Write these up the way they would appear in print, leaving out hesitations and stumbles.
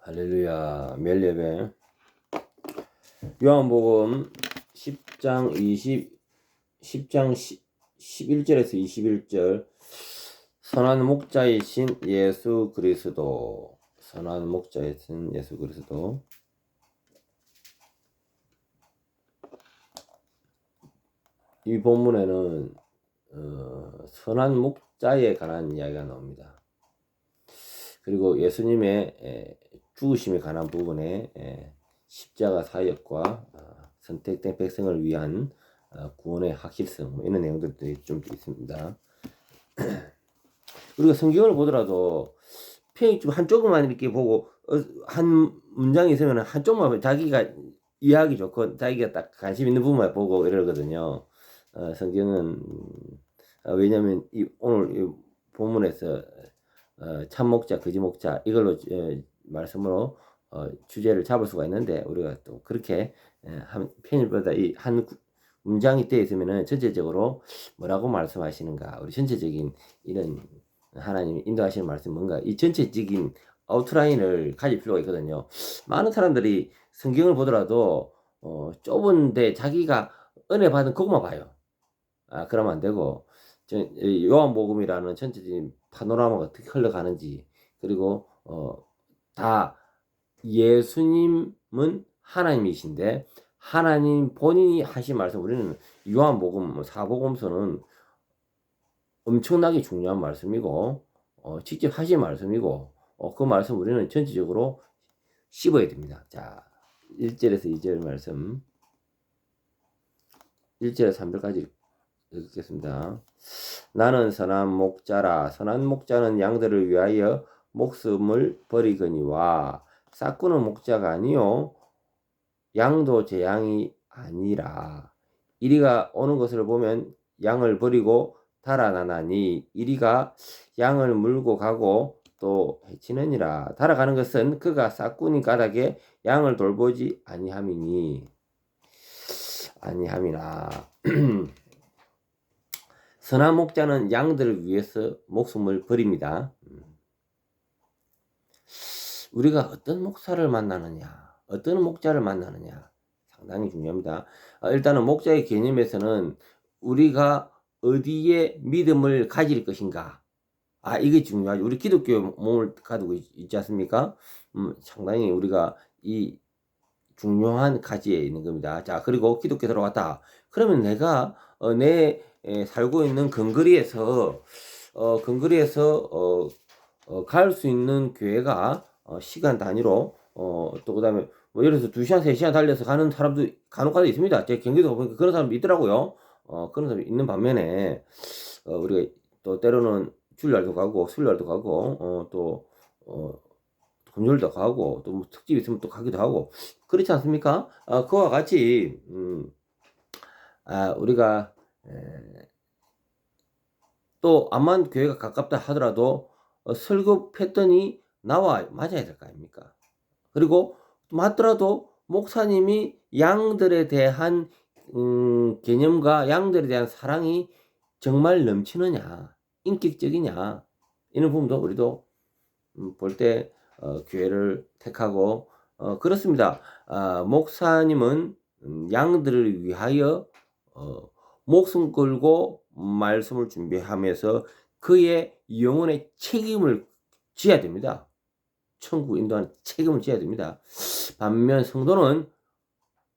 할렐루야. 멜예배. 요한복음 10장 11절에서 21절. 선한 목자이신 예수 그리스도. 선한 목자이신 예수 그리스도. 이 본문에는 선한 목자에 관한 이야기가 나옵니다. 그리고 예수님의 죽으심에 관한 부분에 십자가 사역과 선택된 백성을 위한 구원의 확실성, 이런 내용들이 좀 있습니다. 우리가 성경을 보더라도 좀 한쪽만 이렇게 보고 한 문장이 있으면 한쪽만 자기가 이해하기 좋고 자기가 딱 관심 있는 부분만 보고 이러거든요. 성경은 왜냐하면 오늘 이 본문에서 참목자, 거짓목자 이걸로 말씀으로 주제를 잡을 수가 있는데, 우리가 또 그렇게 한 편일보다 이 한 문장이 되어 있으면은 전체적으로 뭐라고 말씀하시는가, 우리 전체적인 이런 하나님이 인도하시는 말씀이 뭔가, 이 전체적인 아웃라인을 가질 필요가 있거든요. 많은 사람들이 성경을 보더라도 좁은데 자기가 은혜 받은 그것만 봐요. 그러면 안 되고, 요한복음이라는 전체적인 파노라마가 어떻게 흘러가는지, 그리고 다 예수님은 하나님이신데 하나님 본인이 하신 말씀, 우리는 요한복음, 사복음서는 엄청나게 중요한 말씀이고 직접 하신 말씀이고, 그 말씀 우리는 전체적으로 씹어야 됩니다. 자, 1절에서 2절 말씀, 1절에서 3절까지 읽겠습니다. 나는 선한 목자라. 선한 목자는 양들을 위하여 목숨을 버리거니와 싹구는 목자가 아니요 양도 제 양이 아니라. 이리가 오는 것을 보면 양을 버리고 달아나나니 이리가 양을 물고 가고 또 해치느니라. 달아가는 것은 그가 싹구니 까닭에 양을 돌보지 아니함이나. 선한 목자는 양들을 위해서 목숨을 버립니다. 우리가 어떤 목사를 만나느냐, 어떤 목자를 만나느냐 상당히 중요합니다. 일단은 목자의 개념에서는 우리가 어디에 믿음을 가질 것인가, 이게 중요하죠. 우리 기독교 몸을 가지고 있지 않습니까? 상당히 우리가 이 중요한 가지에 있는 겁니다. 자, 그리고 기독교 들어왔다. 그러면 내가 내 살고 있는 근거리에서 갈 수 있는 교회가 시간 단위로 또 그다음에 뭐 예를 들어서 2시간 3시간 달려서 가는 사람도 간혹가다 있습니다. 제 경기도 보니까 그런 사람도 있더라고요. 그런 사람이 있는 반면에 우리가 또 때로는 주일날도 가고 수요일날도 가고 또 금요일도 가고 또 뭐 특집 있으면 또 가기도 하고 그렇지 않습니까? 그와 같이 우리가 또 암만 교회가 가깝다 하더라도 설교 패턴이 나와 맞아야 될 거 아닙니까? 그리고 맞더라도 목사님이 양들에 대한 개념과 양들에 대한 사랑이 정말 넘치느냐, 인격적이냐, 이런 부분도 우리도 볼 때 교회를 택하고 그렇습니다. 목사님은 양들을 위하여 목숨 걸고 말씀을 준비하면서 그의 영혼의 책임을 져야 됩니다. 천국 인도하는 책임을 져야 됩니다. 반면 성도는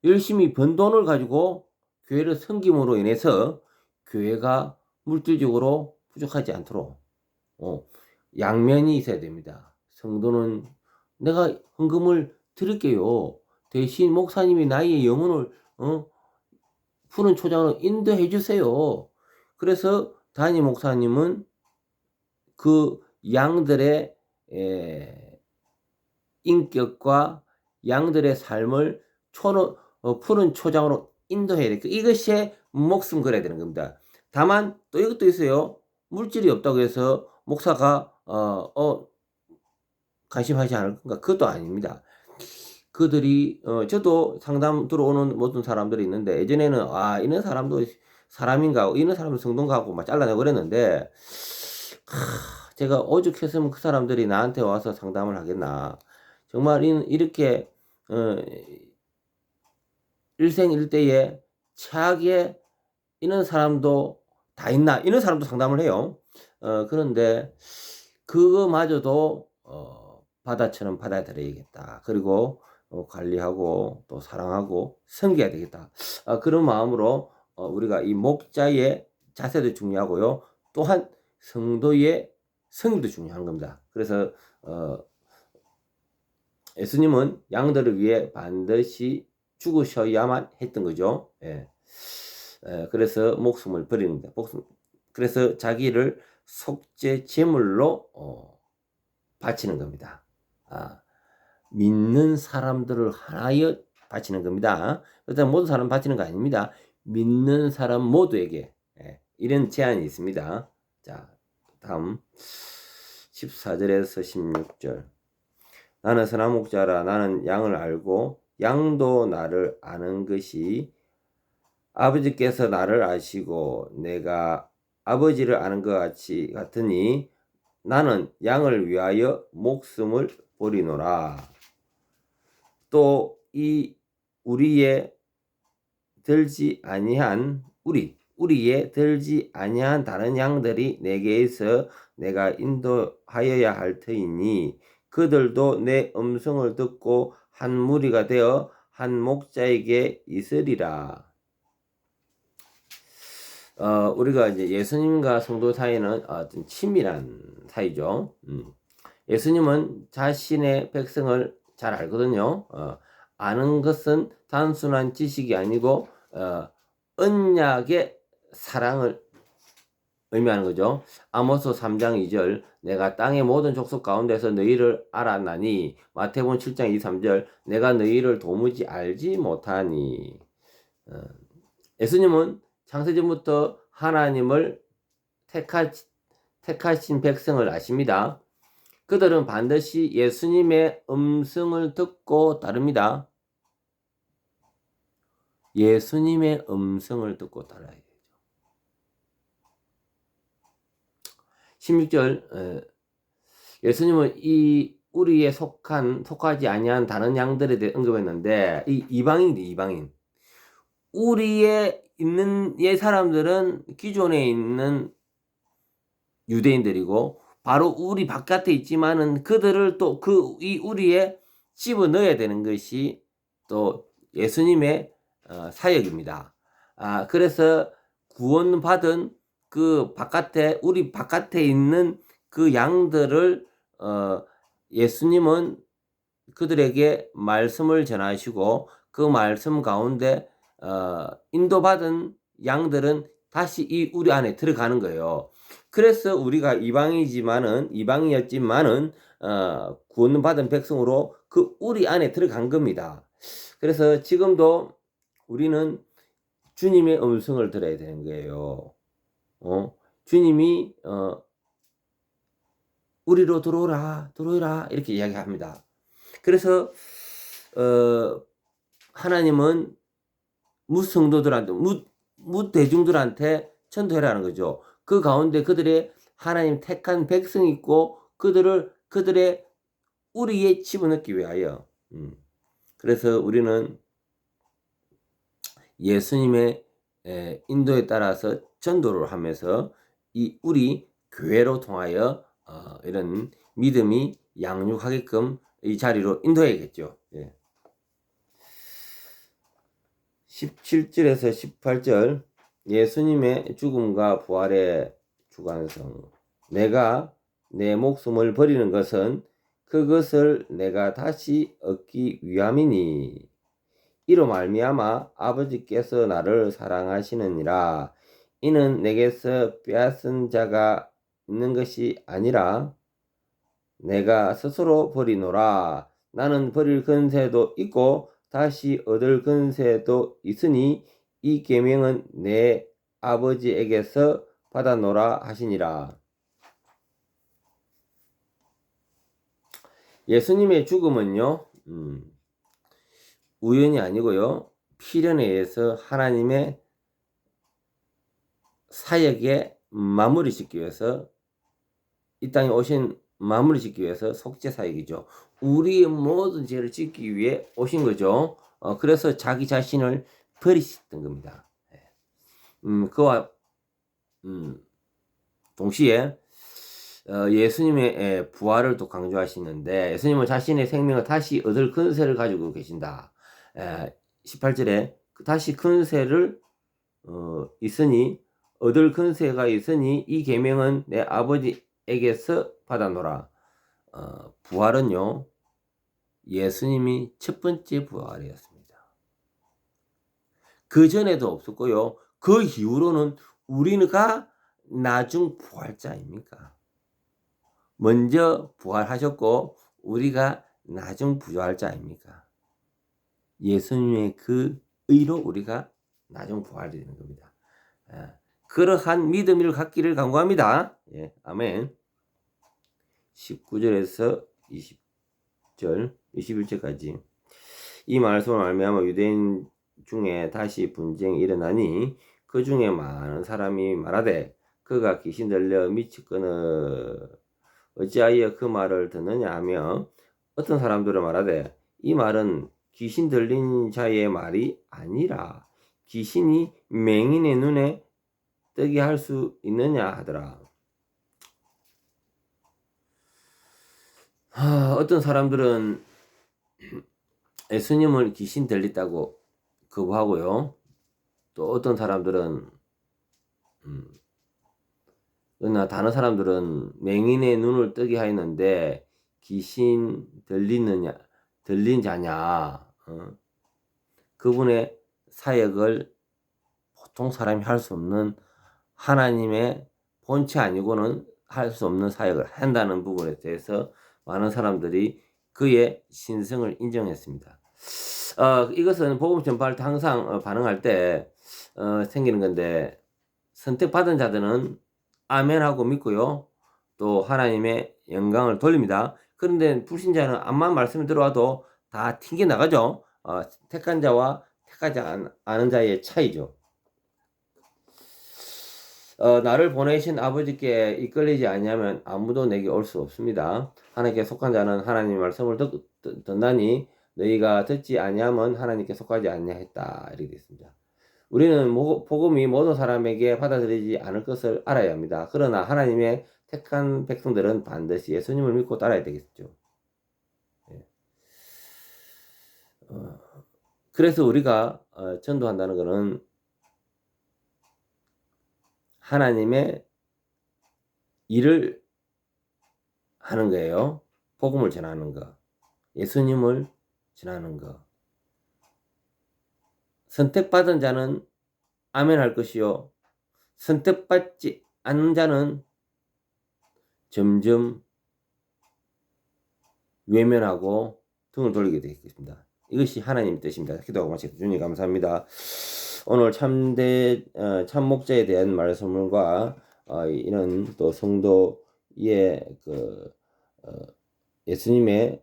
열심히 번 돈을 가지고 교회를 섬김으로 인해서 교회가 물질적으로 부족하지 않도록 양면이 있어야 됩니다. 성도는 내가 헌금을 드릴게요. 대신 목사님이 나의 영혼을 푸른 초장으로 인도해 주세요. 그래서 담임 목사님은 그 양들의 인격과 양들의 삶을 푸른 초장으로 인도해야 돼. 이것이 목숨 걸어야 되는 겁니다. 다만 또 이것도 있어요. 물질이 없다고 해서 목사가 관심하지 않을 건가? 그것도 아닙니다. 그들이 저도 상담 들어오는 모든 사람들이 있는데, 예전에는 이런 사람도 사람인가, 이런 사람도 성도인가 하고 막 잘라내고 그랬는데, 제가 오죽했으면 그 사람들이 나한테 와서 상담을 하겠나. 정말 이렇게 일생일대에 최악에 이런 사람도 다 있나? 이런 사람도 상담을 해요. 그런데 그거마저도 바다처럼 받아들여야겠다. 그리고 관리하고 또 사랑하고 섬겨야 되겠다. 그런 마음으로 우리가 이 목자의 자세도 중요하고요. 또한 성도의 성의도 중요한 겁니다. 그래서 예수님은 양들을 위해 반드시 죽으셔야만 했던 거죠. 예. 그래서 목숨을 버리는 겁니다. 그래서 자기를 속죄 제물로 바치는 겁니다. 믿는 사람들을 하나여 바치는 겁니다. 일단 모든 사람 바치는 거 아닙니다. 믿는 사람 모두에게 이런 제한이 있습니다. 자, 다음 14절에서 16절. 나는 선한 목자라. 나는 양을 알고 양도 나를 아는 것이 아버지께서 나를 아시고 내가 아버지를 아는 것 같으니 나는 양을 위하여 목숨을 버리노라. 또 이 우리에 들지 아니한 다른 양들이 내게에서 내가 인도하여야 할 터이니 그들도 내 음성을 듣고 한 무리가 되어 한 목자에게 있으리라. 우리가 이제 예수님과 성도 사이는 어떤 친밀한 사이죠. 예수님은 자신의 백성을 잘 알거든요. 아는 것은 단순한 지식이 아니고 언약의 사랑을 의미하는 거죠. 아모스 3장 2절 내가 땅의 모든 족속 가운데서 너희를 알았나니 마태복음 7장 2, 3절 내가 너희를 도무지 알지 못하니. 예수님은 창세전부터 하나님을 택하신 백성을 아십니다. 그들은 반드시 예수님의 음성을 듣고 따릅니다. 예수님의 음성을 듣고 따라야 되죠. 16절 예수님은 이 우리에 속하지 아니한 다른 양들에 대해 언급했는데 이 이방인 우리에 있는 사람들은 기존에 있는 유대인들이고 바로 우리 바깥에 있지만은 그들을 또 이 우리에 집어넣어야 되는 것이 또 예수님의 사역입니다. 그래서 구원받은 우리 바깥에 있는 그 양들을 예수님은 그들에게 말씀을 전하시고 그 말씀 가운데 인도받은 양들은 다시 이 우리 안에 들어가는 거예요. 그래서 우리가 이방이었지만은 구원받은 백성으로 그 우리 안에 들어간 겁니다. 그래서 지금도 우리는 주님의 음성을 들어야 되는 거예요. 주님이 우리로 들어오라 이렇게 이야기합니다. 그래서 하나님은 무성도들한테 무대중들한테 전도해라는 거죠. 그 가운데 그들의 하나님 택한 백성이 있고 그들의 우리에 집어넣기 위하여 그래서 우리는 예수님의 인도에 따라서 전도를 하면서 이 우리 교회로 통하여 이런 믿음이 양육하게끔 이 자리로 인도해야겠죠. 17절에서 18절 예수님의 죽음과 부활의 주관성. 내가 내 목숨을 버리는 것은 그것을 내가 다시 얻기 위함이니 이로 말미암아 아버지께서 나를 사랑하시느니라. 이는 내게서 빼앗은 자가 있는 것이 아니라 내가 스스로 버리노라. 나는 버릴 근세도 있고 다시 얻을 근세도 있으니 이 계명은 내 아버지에게서 받아노라 하시니라. 예수님의 죽음은요, 우연이 아니고요, 필연에 의해서 하나님의 사역에 마무리 짓기 위해서 이 땅에 오신 마무리 짓기 위해서 속죄 사역이죠. 우리의 모든 죄를 짓기 위해 오신 거죠. 그래서 자기 자신을 버리셨던 겁니다. 그와 동시에 예수님의 부활을 또 강조하시는데, 예수님은 자신의 생명을 다시 얻을 근세를 가지고 계신다. 18절에 다시 근세를 있으니, 얻을 근세가 있으니 이 계명은 내 아버지에게서 받아노라. 부활은요, 예수님이 첫 번째 부활이었습니다. 그 전에도 없었고요. 그 이후로는 우리가 나중 부활자입니까? 먼저 부활하셨고 우리가 나중 부활자입니까? 예수님의 그 의로 우리가 나중 부활되는 겁니다. 그러한 믿음을 갖기를 간구합니다. 예, 아멘. 19절에서 20절, 21절까지 이 말씀을 말미암아 유대인 중에 다시 분쟁이 일어나니 그 중에 많은 사람이 말하되 그가 귀신 들려 미치거늘 어찌하여 그 말을 듣느냐 하며, 어떤 사람들은 말하되 이 말은 귀신 들린 자의 말이 아니라 귀신이 맹인의 눈에 뜨게 할 수 있느냐 하더라. 어떤 사람들은 예수님을 귀신 들렸다고 거부하고요. 또 어떤 사람들은 그러나 다른 사람들은 맹인의 눈을 뜨게 하였는데 귀신 들린 자냐, 그분의 사역을 보통 사람이 할 수 없는, 하나님의 본체 아니고는 할 수 없는 사역을 한다는 부분에 대해서 많은 사람들이 그의 신성을 인정했습니다. 이것은 복음 전파할 때 항상 반응할 때 생기는 건데, 선택받은 자들은 아멘하고 믿고요. 또 하나님의 영광을 돌립니다. 그런데 불신자는 암만 말씀이 들어와도 다 튕겨나가죠. 택한 자와 택하지 않은 자의 차이죠. 나를 보내신 아버지께 이끌리지 아니하면 아무도 내게 올 수 없습니다. 하나님께 속한 자는 하나님의 말씀을 듣나니 너희가 듣지 아니하면 하나님께 속하지 아니하였다. 이렇게 되어 있습니다. 우리는 복음이 모든 사람에게 받아들이지 않을 것을 알아야 합니다. 그러나 하나님의 택한 백성들은 반드시 예수님을 믿고 따라야 되겠죠. 그래서 우리가 전도한다는 것은 하나님의 일을 하는 거예요. 복음을 전하는 거, 예수님을 전하는 거. 선택받은 자는 아멘 할 것이요, 선택받지 않는 자는 점점 외면하고 등을 돌리게 되겠습니다. 이것이 하나님의 뜻입니다. 기도하고 마치겠습니다. 주님 감사합니다. 오늘 참목자에 대한 말씀과 이런 또 성도의 예수님의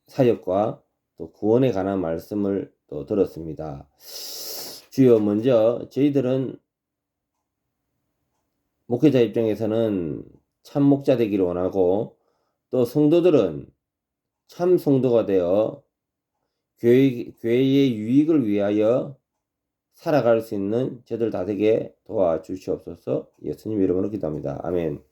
사역과 또 구원에 관한 말씀을 또 들었습니다. 주여, 먼저 저희들은 목회자 입장에서는 참 목자 되기를 원하고, 또 성도들은 참 성도가 되어 교회의 유익을 위하여 살아갈 수 있는 저들 다 되게 도와주시옵소서. 예수님 이름으로 기도합니다. 아멘.